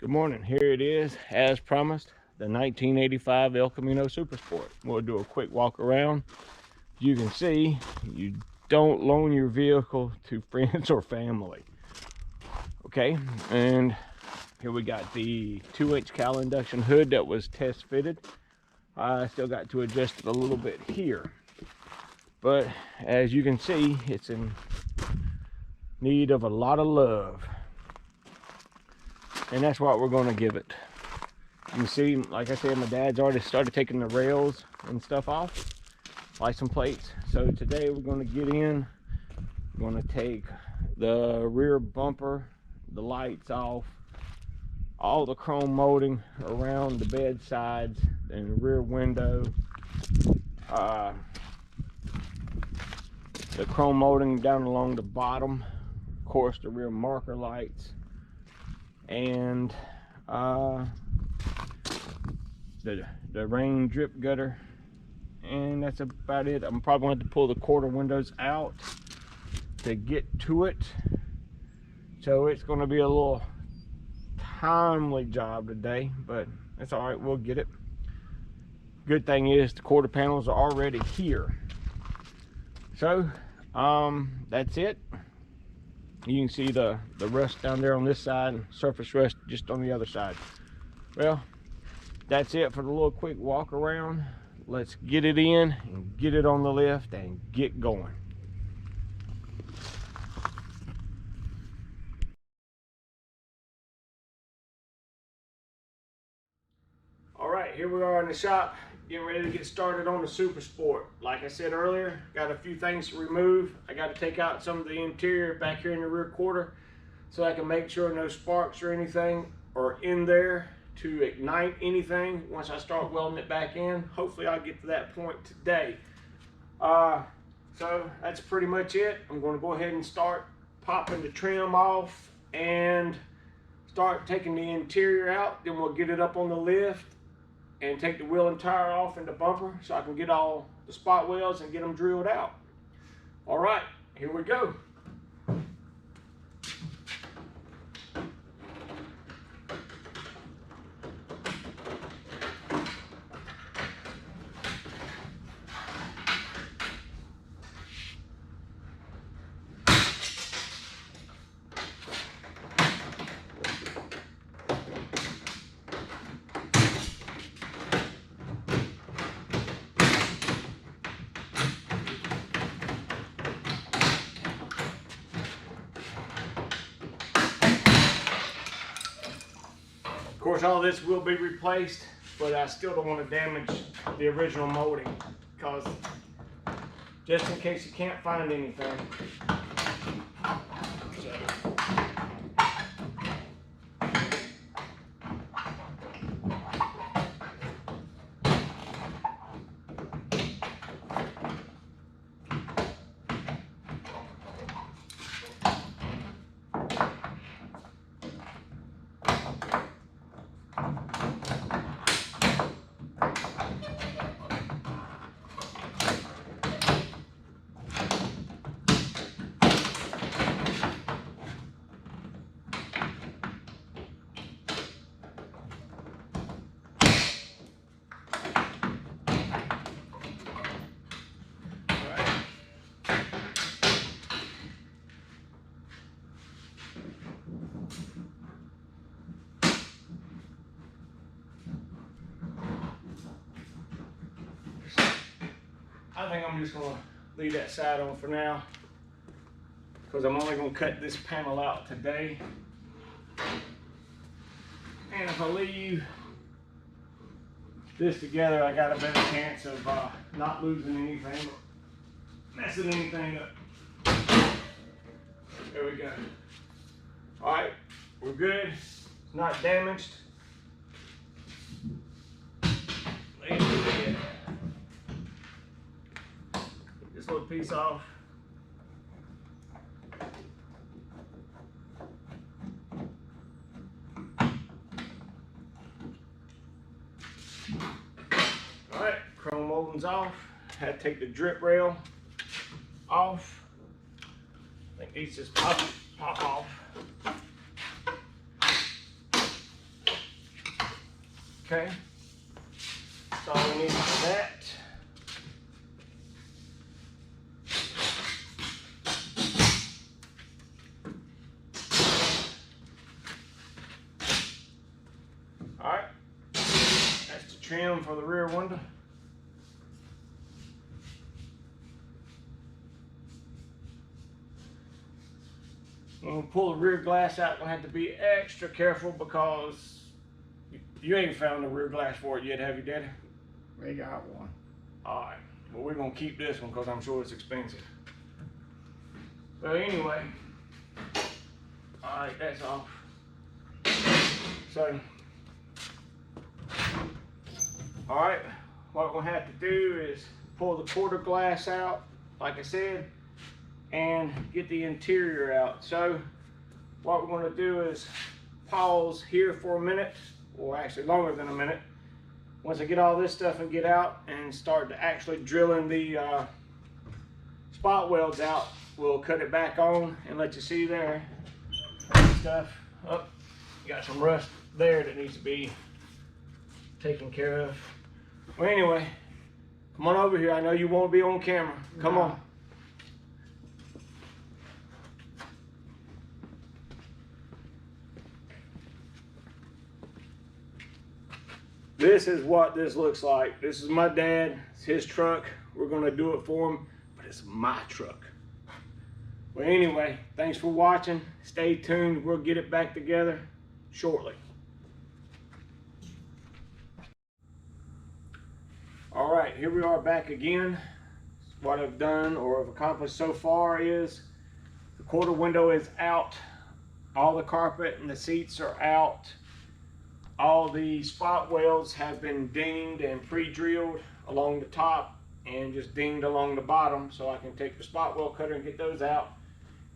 Good morning. Here it is, as promised, the 1985 El Camino Super Sport. We'll do a quick walk around. You can see you don't loan your vehicle to friends or family. Okay, and here we got the 2-inch cowl induction hood that was test fitted. I still got to adjust it a little bit here, but as you can see, it's in need of a lot of love, and that's what we're going to give it. You can see, like I said, my dad's already started taking the rails and stuff off, license plates. So today we're going to get in, we're going to take the rear bumper, the lights off, all the chrome molding around the bed sides and the rear window, the chrome molding down along the bottom, of course the rear marker lights, and the rain drip gutter, and that's about it. I'm probably going to have to pull the quarter windows out to get to it, so it's going to be a little timely job today, but that's all right, we'll get it. Good thing is the quarter panels are already here. So that's it. You can see the rust down there on this side and surface rust just on the other side. Well, that's it for the little quick walk around. Let's get it in and get it on the lift and get going. All right, here we are in the shop, getting ready to get started on the Super Sport. Like I said earlier, got a few things to remove. I got to take out some of the interior back here in the rear quarter so I can make sure no sparks or anything are in there to ignite anything once I start welding it back in. Hopefully I'll get to that point today. So that's pretty much it. I'm going to go ahead and start popping the trim off and start taking the interior out. Then we'll get it up on the lift and take the wheel and tire off and the bumper so I can get all the spot welds and get them drilled out. All right, here we go. Of course, all this will be replaced, but I still don't want to damage the original molding, because just in case you can't find anything. I think I'm just going to leave that side on for now, because I'm only going to cut this panel out today. And if I leave this together, I got a better chance of not losing anything, messing anything up. There we go. All right, we're good. It's not damaged. This little piece off. All right, chrome molding's off. Had to take the drip rail off. I think these just pop off. Okay, that's all we need for that. All right, that's the trim for the rear window. When we pull the rear glass out, we're gonna have to be extra careful because you ain't found the rear glass for it yet, have you, Daddy? We got one. All right, well, we're gonna keep this one because I'm sure it's expensive. But anyway, all right, that's off. So, all right, what we're gonna have to do is pull the quarter glass out, like I said, and get the interior out. So what we're going to do is pause here for a minute, or actually longer than a minute. Once I get all this stuff and get out and start to actually drilling the spot welds out, we'll cut it back on and let you see there stuff. Oh, got some rust there that needs to be taken care of. Well, anyway, come on over here. I know you won't be on camera. Come on. This is what this looks like. This is my dad. It's his truck. We're gonna do it for him, but it's my truck. Well, anyway, thanks for watching. Stay tuned. We'll get it back together shortly. All right, here we are back again. What I've done or have accomplished so far is the quarter window is out. All the carpet and the seats are out. All the spot welds have been dinged and pre-drilled along the top and just dinged along the bottom, so I can take the spot weld cutter and get those out.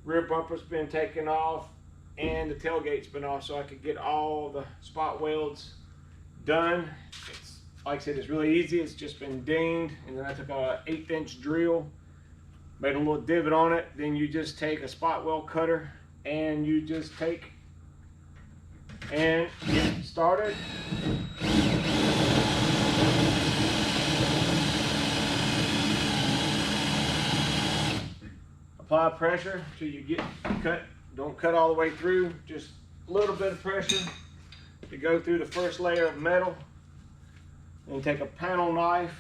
Rear bumper's been taken off and the tailgate's been off, so I could get all the spot welds done. It's, like I said, it's really easy. It's just been dinged, and then I took a 1/8" drill, made a little divot on it. Then you just take a spot weld cutter and you just take and get started. Apply pressure till you get cut. Don't cut all the way through, just a little bit of pressure to go through the first layer of metal. Then take a panel knife,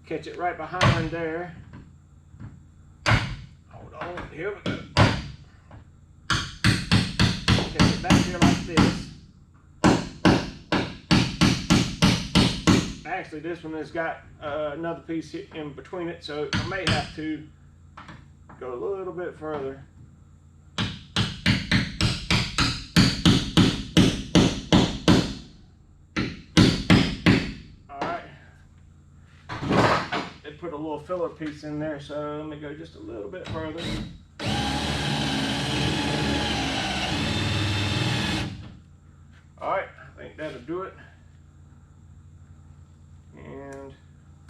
catch it right behind there. Hold on, here we go. Catch it back here like this. Actually, this one has got another piece in between it, so I may have to go a little bit further. Alright. They put a little filler piece in there, so let me go just a little bit further. Alright, I think that'll do it. And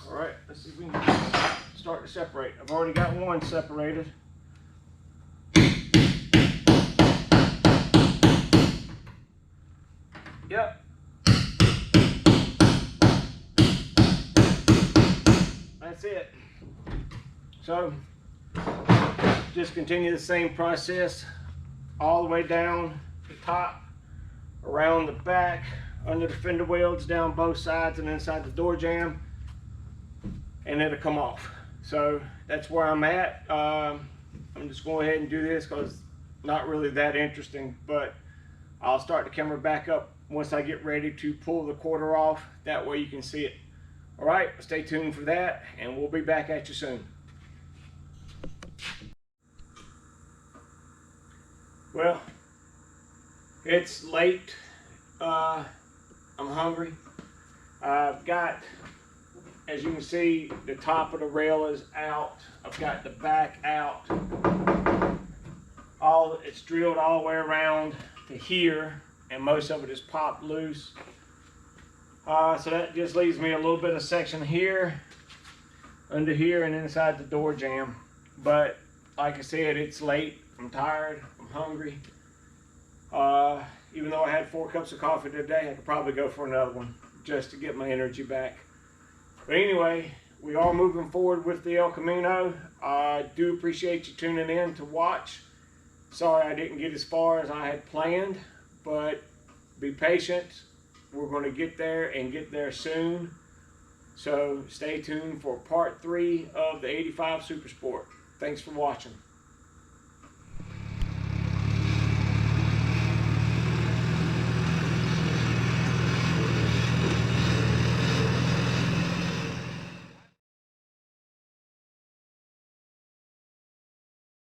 alright, let's see if we can start to separate. I've already got one separated. Yep. That's it. So just continue the same process all the way down the top, around the back, under the fender welds, down both sides and inside the door jamb, and it'll come off. So that's where I'm at. I'm just going ahead and do this because it's not really that interesting, but I'll start the camera back up once I get ready to pull the quarter off. That way you can see it. All right, stay tuned for that, and we'll be back at you soon. Well, it's late. I'm hungry. I've got, as you can see, the top of the rail is out. I've got the back out. It's drilled all the way around to here, and most of it is popped loose. So that just leaves me a little bit of section here, under here, and inside the door jamb. But like I said, it's late. I'm tired. I'm hungry. Even though I had 4 cups of coffee today, I could probably go for another one just to get my energy back. But anyway, we are moving forward with the El Camino. I do appreciate you tuning in to watch. Sorry I didn't get as far as I had planned, but be patient. We're going to get there and get there soon. So stay tuned for part 3 of the 85 Super Sport. Thanks for watching.